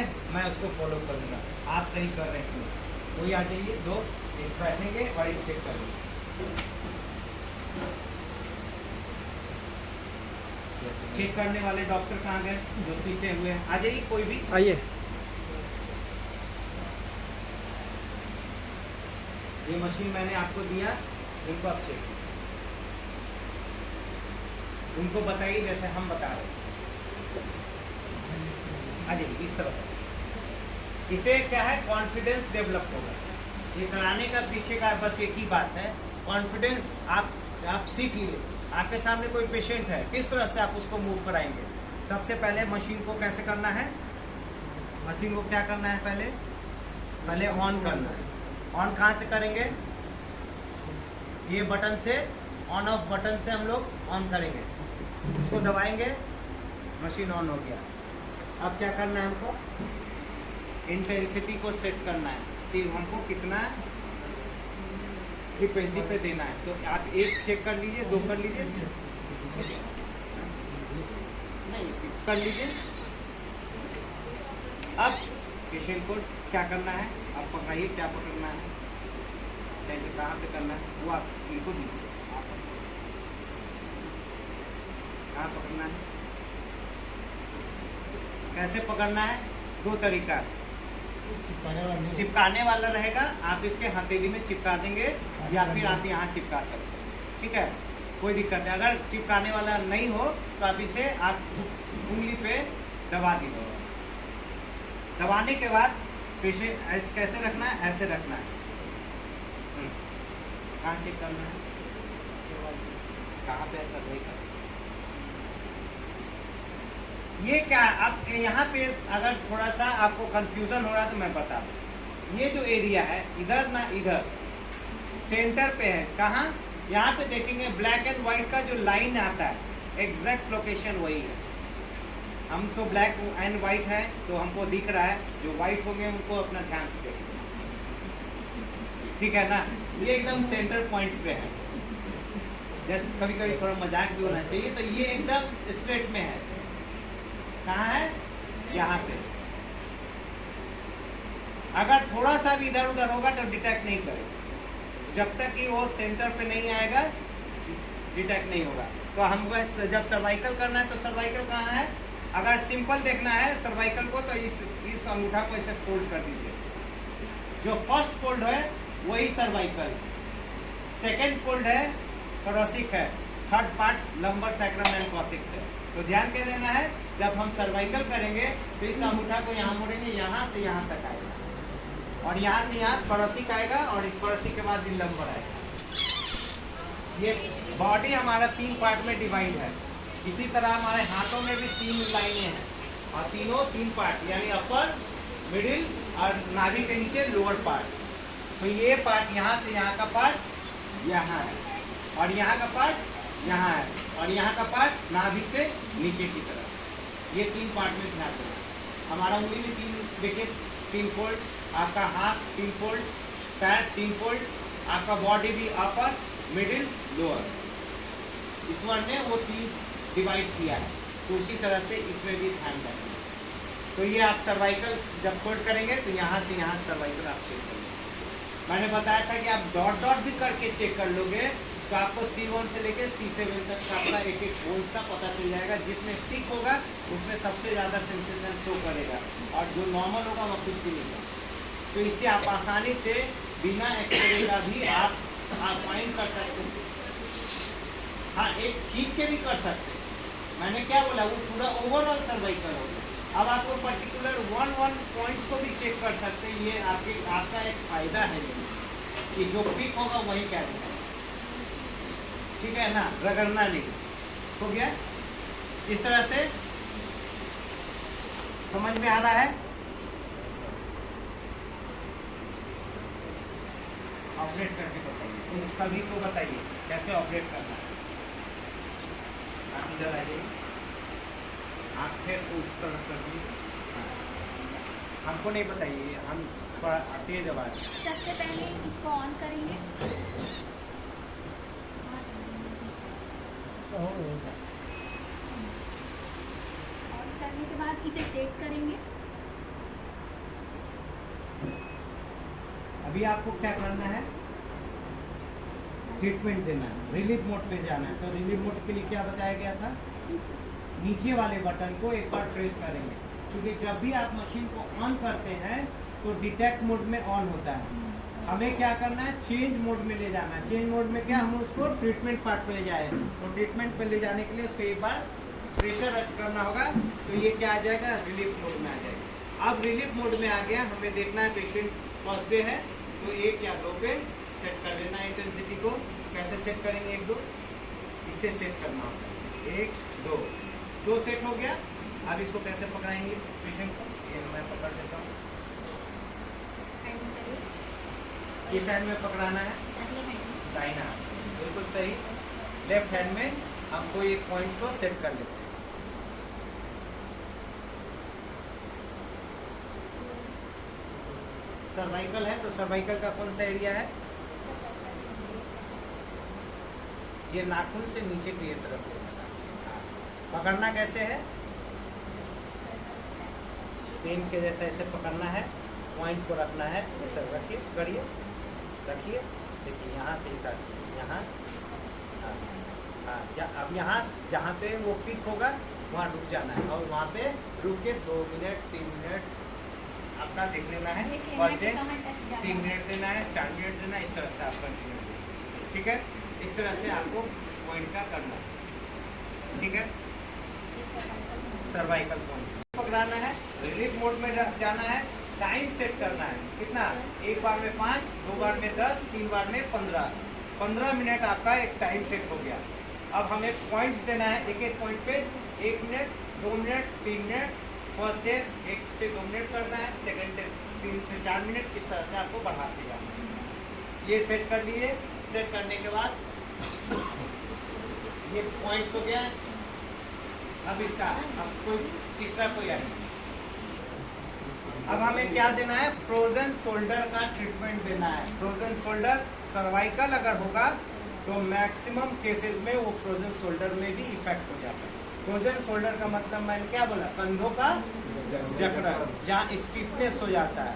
है, मैं उसको फॉलो करूँगा। आप सही कर रहे हैं, कोई आ जाइए, दो एक बैठेंगे और एक चेक करेंगे। चेक करने वाले डॉक्टर कहाँ गए जो सीखे हुए हैं? आ जाइए कोई भी, आइए। ये मशीन मैंने आपको दिया, इनको आप चेक कीजिए, उनको बताइए जैसे हम बता रहे हैं। आ जाइए इस तरफ। इसे क्या है, कॉन्फिडेंस डेवलप होगा। ये कराने का पीछे का बस एक ही बात है, कॉन्फिडेंस। आप सीख लीजिए। आपके सामने कोई पेशेंट है, किस तरह से आप उसको मूव कराएंगे। सबसे पहले मशीन को कैसे करना है, मशीन को क्या करना है, पहले ऑन करना है। ऑन कहाँ से करेंगे, ये बटन से, ऑन ऑफ बटन से हम लोग ऑन करेंगे। इसको दबाएंगे, मशीन ऑन हो गया। अब क्या करना है, हमको इंटेंसिटी को सेट करना है कि हमको कितना फ्रीक्वेंसी पे देना है। तो आप एक चेक कर लीजिए, दो कर लीजिए, नहीं कर लीजिए। अब पेशेंट को क्या करना है, आप पकड़ाइए, क्या पकड़ना है, कैसे कहाँ पे करना है, वो आप इनको दीजिए। कहाँ पकड़ना है, कैसे पकड़ना है, दो तरीका। चिपकाने वाला रहेगा, आप इसके हथेली में चिपका देंगे या फिर आप यहाँ चिपका सकते हैं, ठीक है, कोई दिक्कत है। अगर चिपकाने वाला नहीं हो तो आप इसे आप उंगली पे दबा दीजिए। दबाने के बाद पेशेंट कैसे रखना है, ऐसे रखना है। कहाँ चेक करना है, कहाँ पे ऐसा नहीं करना। ये क्या, अब यहाँ पे अगर थोड़ा सा आपको कंफ्यूजन हो रहा है तो मैं बता दूँ। ये जो एरिया है, इधर ना इधर सेंटर पे है, कहाँ, यहाँ पे देखेंगे ब्लैक एंड व्हाइट का जो लाइन आता है, एग्जैक्ट लोकेशन वही है। हम तो ब्लैक एंड व्हाइट है तो हमको दिख रहा है, जो व्हाइट होंगे उनको अपना ध्यान से देखेंगे, ठीक है ना। ये एकदम सेंटर पॉइंट्स पे है। जस्ट कभी कभी थोड़ा मजाक भी होना चाहिए। तो ये एकदम स्ट्रेट में है, कहाँ है, यहाँ पे। अगर थोड़ा सा भी इधर उधर होगा तो डिटेक्ट नहीं करेगा, जब तक कि वो सेंटर पे नहीं आएगा डिटेक्ट नहीं होगा। तो हमको जब सर्वाइकल करना है तो सर्वाइकल कहाँ है, अगर सिंपल देखना है सर्वाइकल को तो इस अंगूठा को ऐसे फोल्ड कर दीजिए। जो फर्स्ट फोल्ड है वही सर्वाइकल, सेकेंड फोल्ड है थोरैसिक है, third part lumbar sacrum and coccyx है। तो ध्यान क्या देना है, जब हम सर्वाइकल करेंगे तो इस अंगूठा को यहाँ मोड़ेंगे, यहाँ से यहाँ तक आएगा और यहाँ से यहाँ थोरैसिक आएगा और इस थोरैसिक के बाद लंबर आएगा। ये बॉडी हमारा 3 पार्ट में डिवाइड है। इसी तरह हमारे हाथों में भी 3 लाइनें हैं और तीनों 3 पार्ट, यानी अपर, मिडिल और नाभि के नीचे लोअर पार्ट। तो ये पार्ट यहाँ से यहाँ का पार्ट यहाँ है और यहाँ का पार्ट यहाँ है और यहाँ का पार्ट नाभि से नीचे की तरफ। ये 3 पार्ट में ध्यान देना। हमारा उंगली भी 3, देखिए 3 फोल्ड, आपका हाथ 3 फोल्ड, पैर 3 फोल्ड, आपका बॉडी भी अपर, मिडिल, लोअर। ईश्वर ने वो 3 डिवाइड किया है, तो उसी तरह से इसमें भी ध्यान रखेंगे। तो ये आप सर्वाइकल जब फोल्ड करेंगे तो यहाँ से यहाँ सर्वाइकल आप चेक करेंगे। मैंने बताया था कि आप डॉट डॉट भी करके चेक कर लोगे तो आपको C1 से लेकर C7 तक का अपना एक एक होल्स का पता चल जाएगा। जिसमें पिक होगा उसमें सबसे ज़्यादा सेंसेशन शो करेगा और जो नॉर्मल होगा वह कुछ भी नहीं होगा। तो इससे आप आसानी से बिना एक्सरे का भी आप फाइंड कर सकते हैं। हाँ, एक खींच के भी कर सकते हैं। मैंने क्या बोला, वो पूरा ओवरऑल सर्वाइकल होगा। अब आपको पर्टिकुलर 1 पॉइंट्स को भी चेक कर सकते हैं। ये आपका एक फायदा है कि जो पिक होगा वही क्या है, ठीक है ना, रगड़ना नहीं। हो गया, इस तरह से समझ में आ रहा है। ऑपरेट करके बताइए, तुम सभी को बताइए कैसे ऑपरेट करना है। आप इधर आ जाइए, आप फेस को उस तरफ कर दीजिए। हमको नहीं बताइए, हम थोड़ा तेज आवाज। सबसे पहले इसको ऑन करेंगे, ऑन करने के बाद इसे सेट करेंगे। अभी आपको क्या करना है, ट्रीटमेंट देना है, रिलीफ मोड में जाना है। तो रिलीफ मोड के लिए क्या बताया गया था, नीचे वाले बटन को एक बार प्रेस करेंगे, क्योंकि जब भी आप मशीन को ऑन करते हैं तो डिटेक्ट मोड में ऑन होता है। हमें क्या करना है, चेंज मोड में ले जाना है। चेंज मोड में क्या, हम उसको ट्रीटमेंट पार्ट पे ले जाए, तो ट्रीटमेंट पे ले जाने के लिए उसको एक बार प्रेशर करना होगा, तो ये क्या आ जाएगा, रिलीफ मोड में आ जाएगा। अब रिलीफ मोड में आ गया, हमें देखना है पेशेंट फर्स्ट डे है, तो 1 या 2 पे सेट कर देना है इंटेंसिटी को। कैसे सेट करेंगे, 1 2 इससे सेट करना होता है, 1 2 सेट हो गया। अब इसको कैसे पकड़ाएंगे पेशेंट को, ये मैं पकड़ देता हूँ। इस हैंड में पकड़ाना है, दाहिना बिल्कुल सही। लेफ्ट हैंड में हमको एक पॉइंट को सेट कर लेते हैं। सर्वाइकल है, तो सर्वाइकल का कौन सा एरिया है, ये नाखून से नीचे की तरफ ले जाना। पकड़ना कैसे है, पेन के जैसा ऐसे पकड़ना है, पॉइंट को रखना है, इस तरह रखिए, करिए, रखिए, देखिए यहाँ से स्टार्ट कीजिए, यहाँ अब यहाँ जहाँ पे वो पिक होगा वहाँ रुक जाना है, और वहाँ पे रुक के 2 मिनट 3 मिनट आपका देख लेना है। फर्स्ट डे 3 मिनट देना है, 4 मिनट देना है, इस तरह से आप कंटिन्यू करिए, ठीक है। इस तरह से आपको पॉइंट का करना है, ठीक है। सर्वाइकल पॉइंट पकड़ाना है, रिलीफ मोड में जाना है, टाइम सेट करना है, कितना, 1 बार में 5, 2 बार में 10, 3 बार में 15 मिनट आपका एक टाइम सेट हो गया। अब हमें पॉइंट्स देना है, एक एक पॉइंट पे 1 minute, 2 minute, 3 minute. First day 1 से 2 मिनट करना है, सेकंड डे 3 से 4 मिनट, इस तरह से आपको बढ़ाते जाना है। ये सेट कर लिए, सेट करने के बाद ये पॉइंट्स हो गया। अब इसका अब कोई तीसरा कोई है, अब हमें क्या देना है, फ्रोजन शोल्डर का ट्रीटमेंट देना है। फ्रोजन शोल्डर, सर्वाइकल अगर होगा तो मैक्सिमम केसेस में वो फ्रोजन शोल्डर में भी इफेक्ट हो जाता है। फ्रोजन शोल्डर का मतलब मैंने क्या बोला, कंधों का जकड़न, जहाँ स्टिफनेस हो जाता है,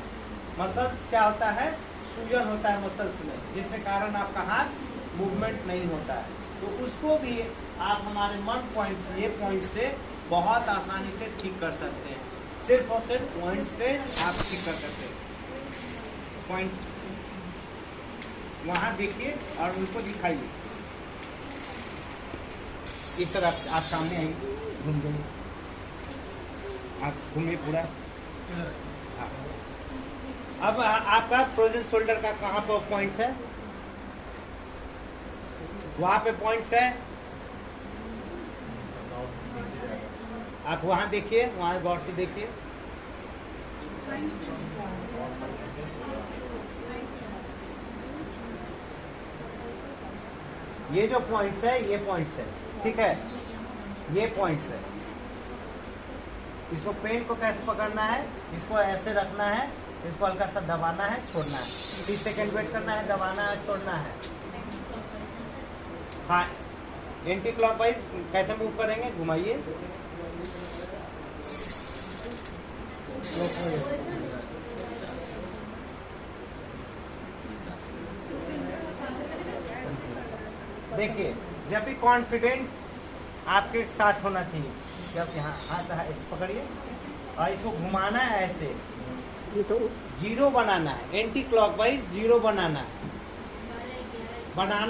मसल्स क्या होता है, सूजन होता है मसल्स में, जिसके कारण आपका हाथ मूवमेंट नहीं होता है। तो उसको भी आप हमारे मन पॉइंट, ये पॉइंट से बहुत आसानी से ठीक कर सकते हैं। सिर्फ और सिर्फ पॉइंट से आप ठीक कर सकते हैं। पॉइंट वहाँ देखिए और उनको दिखाइए, इस तरह आप सामने आइए, घूम जाइए, आप घूमिए पूरा। हाँ। अब आपका फ्रोजन शोल्डर का कहाँ पर पॉइंट्स है, वहाँ पे पॉइंट्स है, आप वहाँ देखिए, वहाँ गौर से देखिए। ये जो पॉइंट्स है, ये पॉइंट्स है, ठीक है, ये पॉइंट्स है। इसको पेन को कैसे पकड़ना है, इसको ऐसे रखना है, इसको हल्का सा दबाना है, छोड़ना है, 30 सेकेंड वेट करना है, दबाना है, छोड़ना है। हाँ, एंटी क्लॉकवाइज कैसे मूव करेंगे, घुमाइए, देखिए, जब भी कॉन्फिडेंट आपके साथ होना चाहिए, जब यहाँ हाथ ऐसे पकड़िए और इसको घुमाना है, ऐसे तो 0 बनाना है, एंटी क्लॉकवाइज 0 बनाना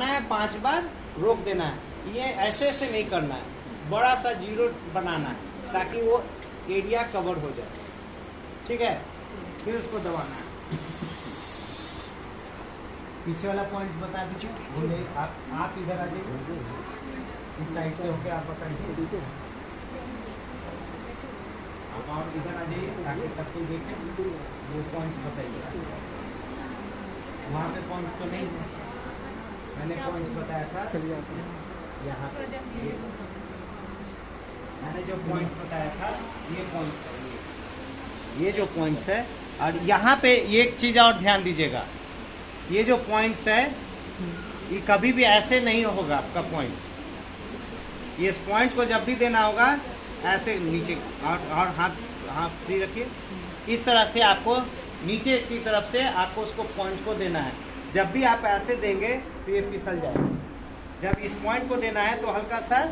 है, 5 बार रोक देना है। ये ऐसे ऐसे नहीं करना है, बड़ा सा 0 बनाना है ताकि वो एरिया कवर हो जाए, ठीक है। फिर उसको दबाना है। पीछे वाला पॉइंट बता दीजिए, भूले आप इधर आ जाइए, इस साइड से होके आप बताइए, आप और इधर आ जाइए ताकि सब कोई देखे। वो पॉइंट्स बताइए, वहाँ पे पॉइंट तो नहीं, मैंने पॉइंट्स बताया था, चलिए यहाँ मैंने जो पॉइंट्स बताया था, ये पॉइंट्स है, ये जो पॉइंट्स है। और यहाँ पे एक चीज़ और ध्यान दीजिएगा, ये जो पॉइंट्स है ये कभी भी ऐसे नहीं होगा आपका पॉइंट्स। ये पॉइंट्स को जब भी देना होगा ऐसे नीचे और हाथ फ्री रखिए, इस तरह से आपको नीचे की तरफ से आपको उसको पॉइंट को देना है। जब भी आप ऐसे देंगे तो ये फिसल जाएगा। जब इस पॉइंट को देना है तो हल्का सा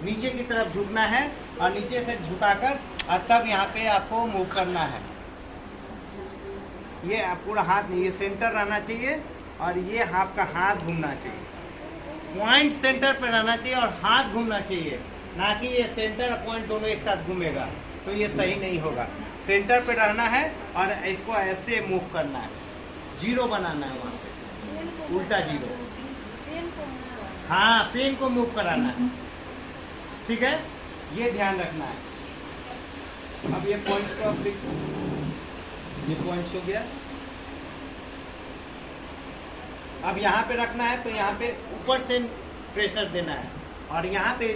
नीचे की तरफ झुकना है और नीचे से झुकाकर और तब यहाँ पे आपको मूव करना है। ये पूरा हाथ नहीं, ये सेंटर रहना चाहिए और ये आपका हाथ घूमना चाहिए। पॉइंट सेंटर पे रहना चाहिए और हाथ घूमना चाहिए, ना कि ये सेंटर और पॉइंट दोनों एक साथ घूमेगा तो ये सही नहीं होगा। सेंटर पे रहना है और इसको ऐसे मूव करना है, जीरो बनाना है वहाँ पे, उल्टा जीरो। हाँ, पेन को मूव कराना है, ठीक है, ये ध्यान रखना है। अब ये पॉइंट्स को अब ये पॉइंट्स हो गया। अब यहाँ पे रखना है तो यहाँ पे ऊपर से प्रेशर देना है और यहाँ पे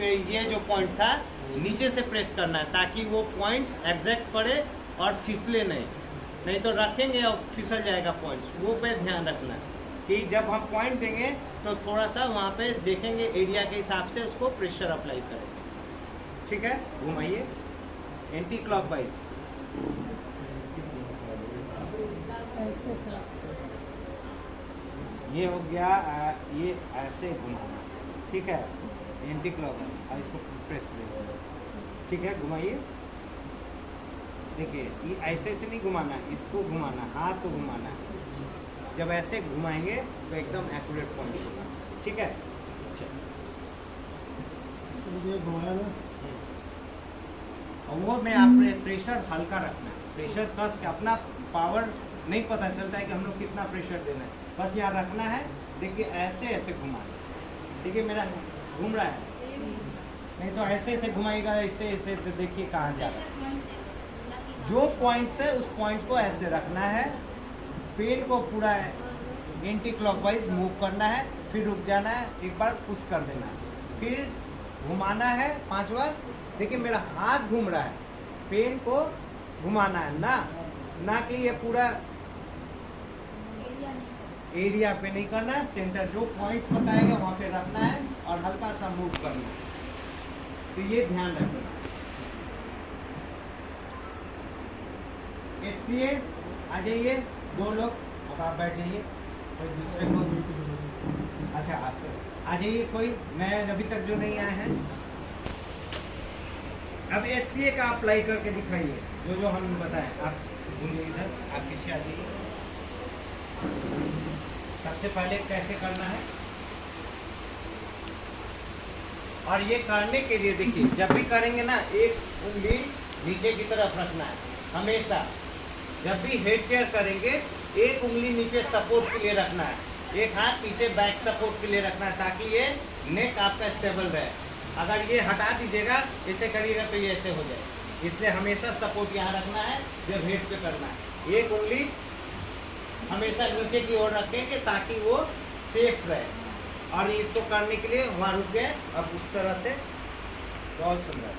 ये जो पॉइंट था नीचे से प्रेस करना है ताकि वो पॉइंट्स एग्जैक्ट पड़े और फिसले नहीं तो रखेंगे और फिसल जाएगा पॉइंट्स। वो पे ध्यान रखना है कि जब हम पॉइंट देंगे तो थोड़ा सा वहाँ पे देखेंगे एरिया के हिसाब से उसको प्रेशर अप्लाई करेंगे। ठीक है, घुमाइए एंटी क्लॉकवाइज। ये हो गया, ये ऐसे घुमाना, ठीक है, एंटी क्लॉकवाइज। और इसको प्रेस देंगे, ठीक है, घुमाइए। देखिए ये ऐसे से नहीं घुमाना, इसको घुमाना, हाथ को घुमाना है। जब ऐसे घुमाएंगे तो एकदम एक्यूरेट पॉइंट होगा, ठीक है। और वो में आपने प्रेशर हल्का रखना है, प्रेशर कस के, अपना पावर नहीं पता चलता है कि हम लोग कितना प्रेशर देना है, बस यहाँ रखना है। देखिए ऐसे ऐसे घुमाना, ठीक है, मेरा घूम रहा है, नहीं तो ऐसे ऐसे घुमाएगा, ऐसे ऐसे तो देखिए कहाँ जा रहा है। जो पॉइंट्स है उस पॉइंट को ऐसे रखना है, पेन को पूरा एंटी क्लॉकवाइज मूव करना है, फिर रुक जाना है, एक बार पुश कर देना है, फिर घुमाना है 5 बार। देखिए मेरा हाथ घूम रहा है, पेन को घुमाना है ना कि ये पूरा एरिया पे नहीं करना है। सेंटर जो पॉइंट बताएगा वहाँ पे रखना है और हल्का सा मूव करना है, तो ये ध्यान रखना। HCA आ जाइए, 2 लोग, अब आप बैठ जाइए, कोई दूसरे को, अच्छा आप आ जाइए, कोई नया अभी तक जो नहीं आए हैं। अब HCA का अप्लाई करके दिखाइए, जो हमने बताया। आप घूमिए इधर, आप पीछे आ जाइए। सबसे पहले कैसे करना है, और ये करने के लिए देखिए जब भी करेंगे ना, एक उंगली नीचे की तरफ रखना है हमेशा। जब भी हेड केयर करेंगे एक उंगली नीचे सपोर्ट के लिए रखना है, एक हाथ पीछे बैक सपोर्ट के लिए रखना है, ताकि ये नेक आपका स्टेबल रहे। अगर ये हटा दीजिएगा, ऐसे करिएगा तो ये ऐसे हो जाए, इसलिए हमेशा सपोर्ट यहाँ रखना है जब हेड पे करना है। एक उंगली हमेशा नीचे की ओर रखेंगे ताकि वो सेफ रहे। और इसको करने के लिए वहाँ रुक गए, अब उस तरह से, बहुत सुंदर।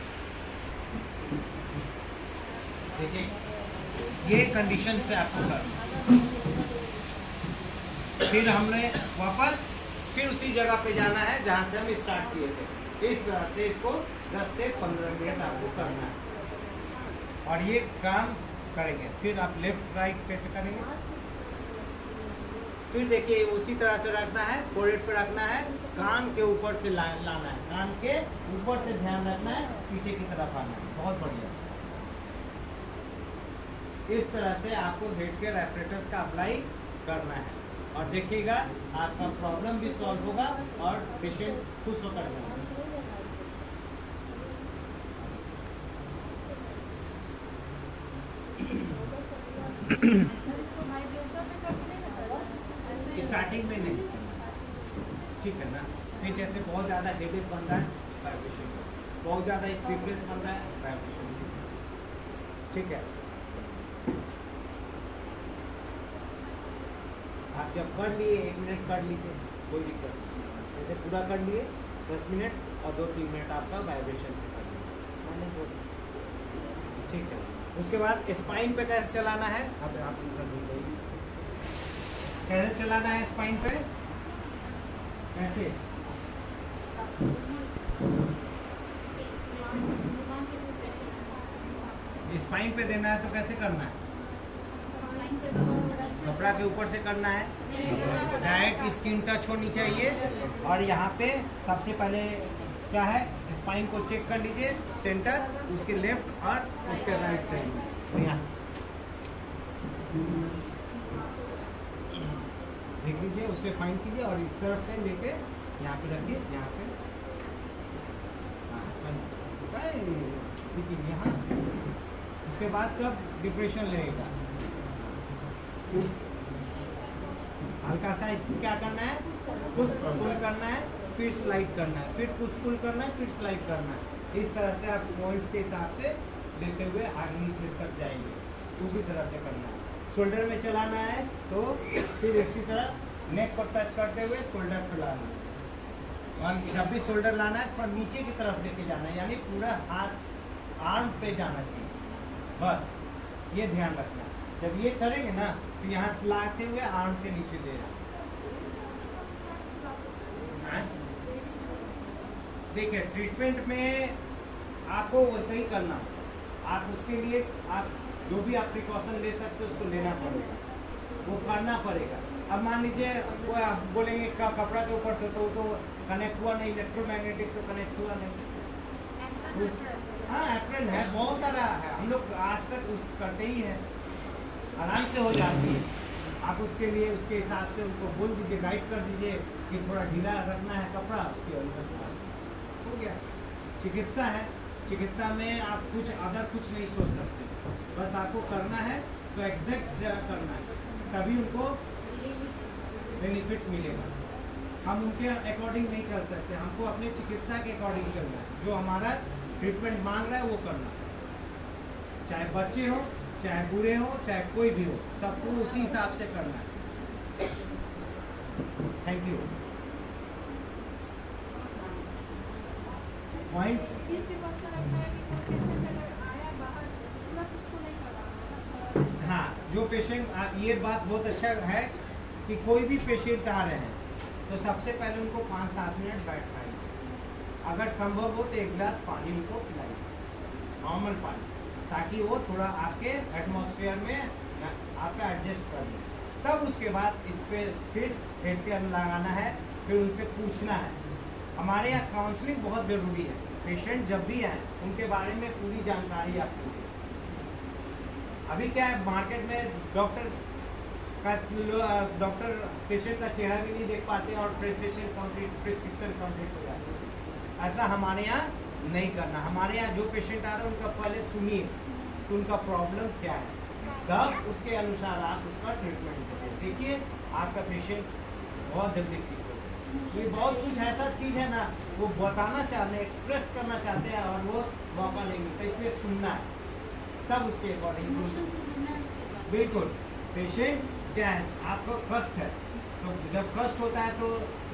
देखिए ये कंडीशन से आपको करना, फिर हमने वापस फिर उसी जगह पे जाना है जहाँ से हम स्टार्ट किए थे। इस तरह से इसको 10 से 15 मिनट आपको करना है और ये काम करेंगे। फिर आप लेफ्ट राइट कैसे करेंगे, फिर देखिए उसी तरह से रखना है, फोरहेड पे रखना है, कान के ऊपर से लाना है, कान के ऊपर से ध्यान रखना है, पीछे की तरफ आना है। बहुत बढ़िया। इस तरह से आपको हेड केयर एपरेटस का अप्लाई करना है और देखिएगा आपका प्रॉब्लम भी सॉल्व होगा और पेशेंट खुश होकर जाएगा। स्टार्टिंग में नहीं, ठीक है ना। फिर जैसे बहुत ज़्यादा हेडेक बन रहा है, वाइब्रेशन, बहुत ज़्यादा स्टिफनेस बन रहा है, वाइब्रेशन, ठीक है। आप जब कर लिए 1 मिनट कर लीजिए, कोई दिक्कत नहीं। जैसे पूरा कर लिए 10 मिनट और 2-3 मिनट आपका वाइब्रेशन से कर लीजिए, ठीक है। उसके बाद स्पाइन पे कैसे चलाना है, अब आप इधर देखिए कैसे चलाना है स्पाइन पे, कैसे स्पाइन पे देना है तो कैसे करना है? स्पाइन पे तो कपड़ा के ऊपर से करना है, डायरेक्ट स्किन टच होनी चाहिए। और यहाँ पे सबसे पहले क्या है, स्पाइन को चेक कर लीजिए, सेंटर, उसके लेफ्ट और उसके राइट साइड में। तो यहाँ देख लीजिए, उसे फाइन कीजिए और इस तरफ से लेके यहाँ पे रखिए, यहाँ पे स्पाइन देखिए यहाँ। उसके बाद सब डिप्रेशन लगेगा, हल्का सा इसको क्या करना है, पुश पुल करना है, फिर स्लाइड करना है, फिर पुश पुल करना है, फिर स्लाइड करना है। इस तरह से आप पॉइंट्स के हिसाब से लेते हुए आगे नीचे तक जाएंगे, उसी तरह से करना है। शोल्डर में चलाना है तो फिर उसी तरह नेक को टच करते हुए शोल्डर पे लाना है। और जब भी शोल्डर लाना है थोड़ा नीचे की तरफ लेके जाना है, यानी पूरा हाथ आर्म पे जाना चाहिए, बस ये ध्यान रखना है। जब ये करेंगे ना तो यहाँ लाते हुए आर्म के नीचे ले जाना। देखिए ट्रीटमेंट में आपको वैसे ही करना, आप उसके लिए आप जो भी आप प्रिकॉशन ले सकते हो उसको लेना पड़ेगा, वो करना पड़ेगा। अब मान लीजिए वो आप बोलेंगे कपड़ा के ऊपर तो वो तो कनेक्ट हुआ नहीं, इलेक्ट्रोमैग्नेटिक तो कनेक्ट हुआ नहीं। हाँ एप्रन है, बहुत सारा है, हम लोग आज तक उस करते ही हैं, आराम से हो जाती है। आप उसके लिए उसके हिसाब से उनको बोल दीजिए, गाइड कर दीजिए कि थोड़ा ढीला रखना है कपड़ा, उसके अंदर से हो गया। चिकित्सा है, चिकित्सा में आप कुछ अदर कुछ नहीं सोच सकते, बस आपको करना है तो एग्जैक्ट करना है, तभी उनको बेनिफिट मिलेगा। हम उनके अकॉर्डिंग नहीं चल सकते, हमको अपने चिकित्सा के अकॉर्डिंग चलना है। जो हमारा ट्रीटमेंट मांग रहा है वो करना है, चाहे बच्चे हो, चाहे बूढ़े हो, चाहे कोई भी हो, सबको उसी हिसाब से करना है। Thank you. पॉइंट्स हाँ, जो पेशेंट, ये बात बहुत अच्छा है कि कोई भी पेशेंट आ रहे हैं तो सबसे पहले उनको 5-7 मिनट बैठाइए, अगर संभव हो तो एक गिलास पानी उनको पिलाइए, नॉर्मल पानी, ताकि वो थोड़ा आपके एटमॉस्फेयर में आपका एडजस्ट कर ले। तब उसके बाद इस पर फिर हेड केयर लगाना है, फिर उनसे पूछना है। हमारे यहाँ काउंसलिंग बहुत ज़रूरी है, पेशेंट जब भी आए उनके बारे में पूरी जानकारी आप लीजिए। अभी क्या है मार्केट में डॉक्टर पेशेंट का चेहरा भी नहीं देख पाते और पेशेंट कंप्लीट प्रिस्क्रिप्शन कंप्लीट हो जाती है। ऐसा हमारे यहाँ नहीं करना। हमारे यहाँ जो पेशेंट आ रहे हैं उनका पहले सुनिए तो उनका प्रॉब्लम क्या है, तब उसके अनुसार आप उसका ट्रीटमेंट करिए। देखिए आपका पेशेंट बहुत जल्दी ठीक हो। ये बहुत कुछ ऐसा चीज़ है ना, वो बताना चाहते हैं, एक्सप्रेस करना चाहते हैं और वो मौका नहीं मिलता, इसलिए सुनना है, तब उसके अकॉर्डिंग। बिल्कुल, पेशेंट क्या है, आपको कष्ट है, तो जब कष्ट होता है तो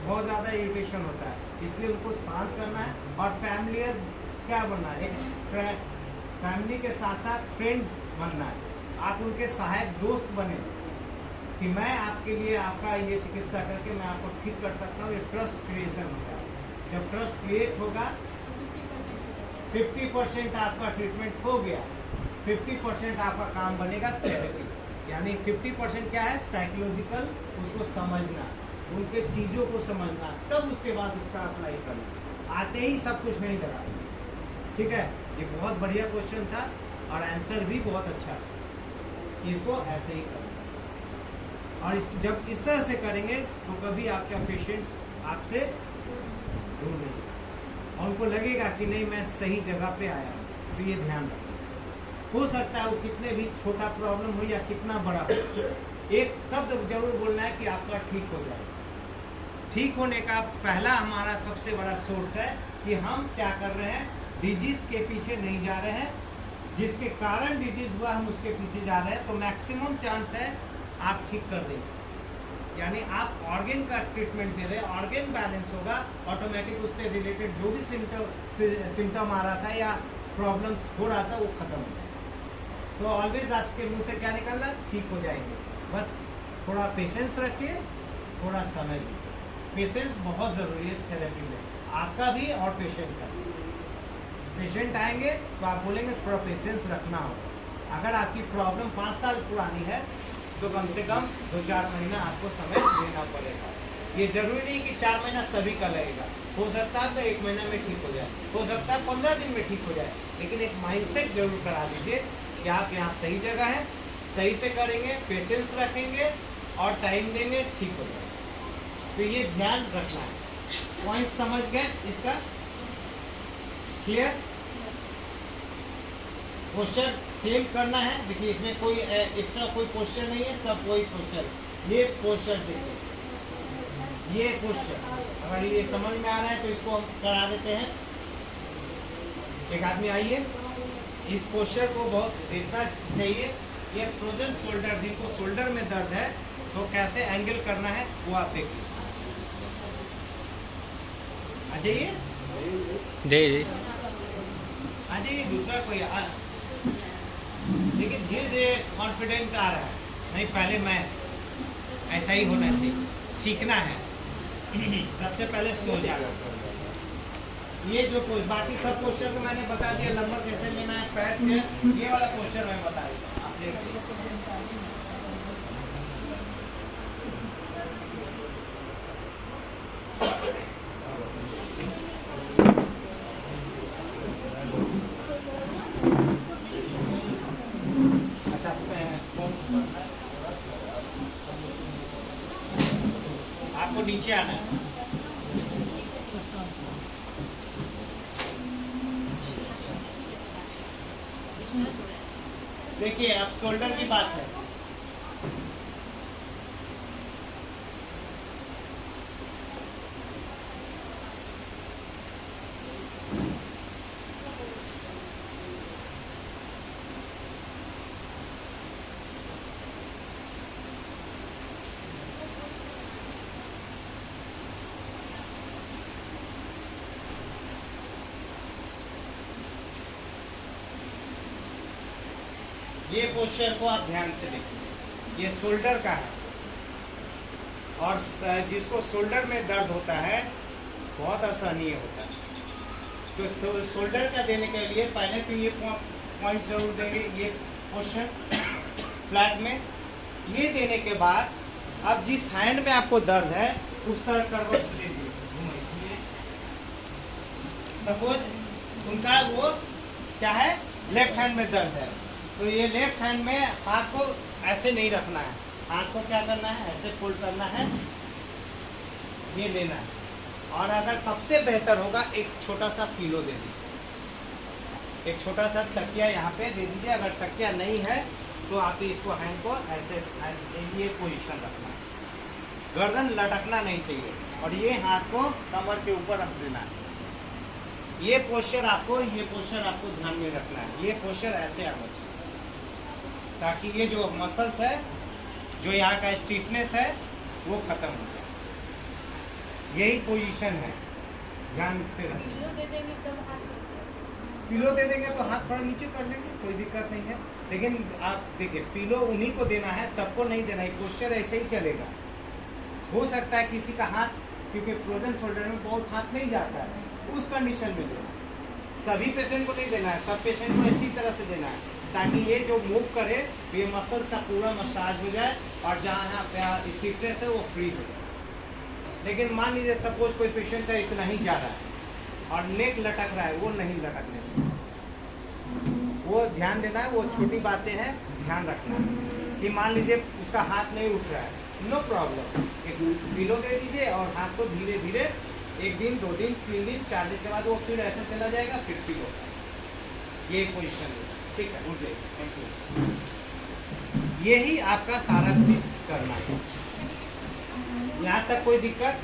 बहुत ज़्यादा इरिटेशन होता है, इसलिए उनको शांत करना है। और फैमिलियर क्या बनना है, एक फैमिली के साथ साथ फ्रेंड्स बनना है। आप उनके सहायक दोस्त बने कि मैं आपके लिए आपका ये चिकित्सा करके मैं आपको ठीक कर सकता हूँ। ये ट्रस्ट क्रिएशन होता है। जब ट्रस्ट क्रिएट होगा 50% आपका ट्रीटमेंट हो गया, 50% आपका काम बनेगा थेरेपी। यानी 50% क्या है, साइकोलॉजिकल, उसको समझना, उनके चीज़ों को समझना, तब उसके बाद उसका अप्लाई करना। आते ही सब कुछ नहीं लगा। ठीक है, ये बहुत बढ़िया क्वेश्चन था और आंसर भी बहुत अच्छा था। इसको ऐसे ही करना और जब इस तरह से करेंगे तो कभी आपका पेशेंट आपसे दूर नहीं जाएगा और उनको लगेगा कि नहीं मैं सही जगह पे आया हूँ। तो ये ध्यान रखना। हो सकता है वो कितने भी छोटा प्रॉब्लम हो या कितना बड़ा हो, एक शब्द जरूर बोलना है कि आपका ठीक हो जाए। ठीक होने का पहला हमारा सबसे बड़ा सोर्स है कि हम क्या कर रहे हैं, डिजीज के पीछे नहीं जा रहे हैं, जिसके कारण डिजीज हुआ हम उसके पीछे जा रहे हैं, तो मैक्सिमम चांस है आप ठीक कर देंगे। यानी आप ऑर्गेन का ट्रीटमेंट दे रहे हैं, ऑर्गेन बैलेंस होगा, ऑटोमेटिक उससे रिलेटेड जो भी सिम्टम आ रहा था या प्रॉब्लम्स हो रहा था वो खत्म हो जाए। तो ऑलवेज आपके मुंह से क्या निकलना, ठीक हो जाएंगे। बस थोड़ा पेशेंस रखिए, थोड़ा समय दीजिए। पेशेंस बहुत ज़रूरी है इस थेरेपी में, आपका भी और पेशेंट का भी। पेशेंट आएंगे तो आप बोलेंगे थोड़ा पेशेंस रखना होगा। अगर आपकी प्रॉब्लम 5 साल पुरानी है तो कम से कम 2-4 महीना आपको समय देना पड़ेगा। ये जरूरी नहीं कि 4 महीना सभी का लगेगा, हो सकता है आपका 1 महीना में ठीक हो जाए, हो सकता है 15 दिन में ठीक हो जाए, लेकिन एक माइंडसेट जरूर करा दीजिए कि आप यहाँ सही जगह है, सही से करेंगे, पेशेंस रखेंगे और टाइम देंगे, ठीक हो जाएगा। तो ये ध्यान रखना है। पॉइंट समझ गए इसका? क्लियर? पोस्चर सेम करना है। देखिए इसमें कोई एक्स्ट्रा कोई पोस्चर नहीं है, सब वही पोस्चर। ये पोस्चर देखिए, ये पोस्चर अगर ये समझ में आ रहा है तो इसको हम करा देते हैं। एक आदमी आइए, इस पोस्चर को बहुत देखना चाहिए। ये फ्रोजन शोल्डर, जिनको शोल्डर में दर्द है तो कैसे एंगल करना है वो आप देखिए। आ जाइए, जी आ जाइए। दूसरा कोई देखिए धीरे धीरे कॉन्फिडेंट आ रहा है। नहीं पहले मैं ऐसा ही होना चाहिए, सीखना है। सबसे पहले सो जाना। ये जो बाकी सब पोस्चर को मैंने बता दिया, लंबर कैसे लेना है, पैर के, ये वाला पोस्चर मैं बता देता हूँ, आप देखिए। आपको नीचे आना है। देखिए अब शोल्डर की बात है। ये पोस्चर को आप ध्यान से देखिए, ये शोल्डर का है और जिसको शोल्डर में दर्द होता है बहुत असहनीय होता है। तो शोल्डर का देने के लिए पहले तो ये पॉइंट जरूर देंगे, ये पोस्चर फ्लैट में। ये देने के बाद अब जिस हैंड में आपको दर्द है उस तरह करवट लीजिए। सपोज उनका वो क्या है, लेफ्ट हैंड में दर्द है, तो ये लेफ्ट हैंड में हाथ को ऐसे नहीं रखना है, हाथ को क्या करना है, ऐसे फोल्ड करना है, ये लेना है। और अगर सबसे बेहतर होगा एक छोटा सा पिलो दे दीजिए, एक छोटा सा तकिया यहाँ पे दे दीजिए। अगर तकिया नहीं है तो आप इसको हैंड को ऐसे ये पोजीशन रखना है, गर्दन लटकना नहीं चाहिए और ये हाथ को कमर के ऊपर रख देना है। ये पोस्चर आपको ध्यान में रखना है। ये पोस्चर ऐसे आना चाहिए ताकि ये जो मसल्स है, जो यहाँ का स्टिफनेस है वो खत्म हो जाए। यही पोजीशन है, ध्यान से रखें। पिलो दे देंगे तो हाथ थोड़ा नीचे कर लेंगे, कोई दिक्कत नहीं है। लेकिन आप देखिए पिलो उन्हीं को देना है, सबको नहीं देना है। पोस्चर ऐसे ही चलेगा। हो सकता है किसी का हाथ, क्योंकि फ्रोजन शोल्डर में बहुत हाथ नहीं जाता है, उस कंडीशन में देना। सभी पेशेंट को नहीं देना है, सब पेशेंट को इसी तरह से देना है ताकि ये जो मूव करे ये मसल्स का पूरा मसाज हो जाए और जहाँ यहाँ स्टिफनेस है वो फ्री हो जाए। लेकिन मान लीजिए सपोज कोई पेशेंट का इतना ही जा रहा है और नेक लटक रहा है, वो नहीं लटकने देना, वो ध्यान देना है। वो छोटी बातें हैं, ध्यान रखना है कि मान लीजिए उसका हाथ नहीं उठ रहा है, नो प्रॉब्लम, एक पिलो दे दीजिए और हाथ को धीरे धीरे 1 दिन 2 दिन 3 दिन 4 दिन के बाद वो फिर ऐसा चला जाएगा, फिर पिलो। ये पोजीशन है, ठीक है, उठ जाइए। Thank you. यही आपका सारा चीज करना है। यहाँ तक कोई दिक्कत?